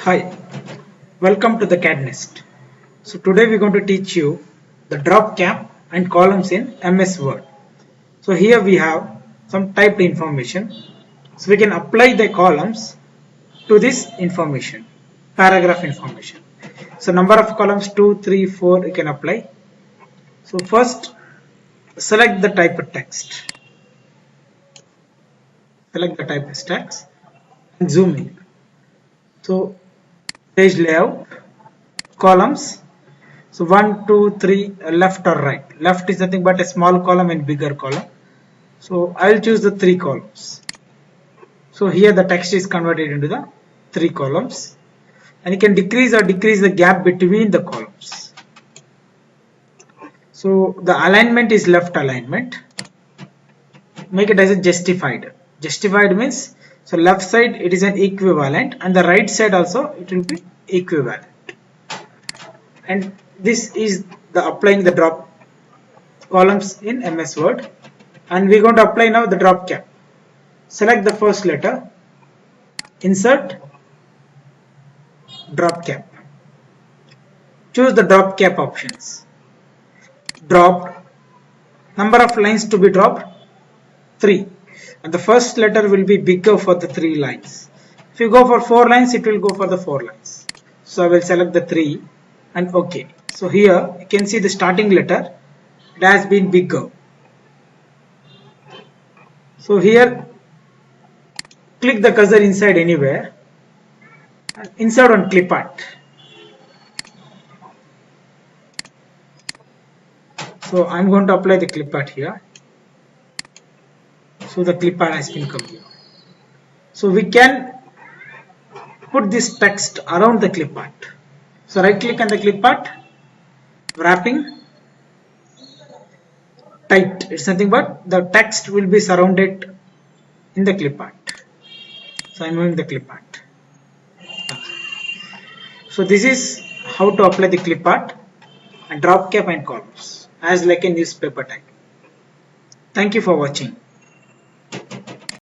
Hi, welcome to the CAD NEST. So today we're going to teach you the drop cap and columns in MS Word. So here we have some typed information. So we can apply the columns to this information, paragraph information. So number of columns 2, 3, 4 you can apply. So first select the type of text. Select the type of text and zoom in. So page layout, columns. So 1, 2, 3, left or right. Left is nothing but a small column and bigger column. So I will choose the 3 columns. So here the text is converted into the 3 columns, and you can decrease or decrease the gap between the columns. So the alignment is left alignment. Make it as a justified. Justified means, so left side it is an equivalent and the right side also it will be equivalent. And this is the applying the drop columns in MS Word, and we're going to apply now the drop cap. Select the first letter, insert, drop cap. Choose the drop cap options. Dropped, number of lines to be dropped 3, and the first letter will be bigger for the 3 lines. If you go for 4 lines, it will go for the 4 lines. So I will select the 3 and OK. So here you can see the starting letter, it has been bigger. So here click the cursor inside anywhere and insert on clip art. So I'm going to apply the clip art here. So the clip art has been come here. So we can put this text around the clip art. So right click on the clip art, wrapping, tight. It's nothing but the text will be surrounded in the clip art. So I'm moving the clip art. So this is how to apply the clip art and drop cap and columns as like a newspaper tag. Thank you for watching.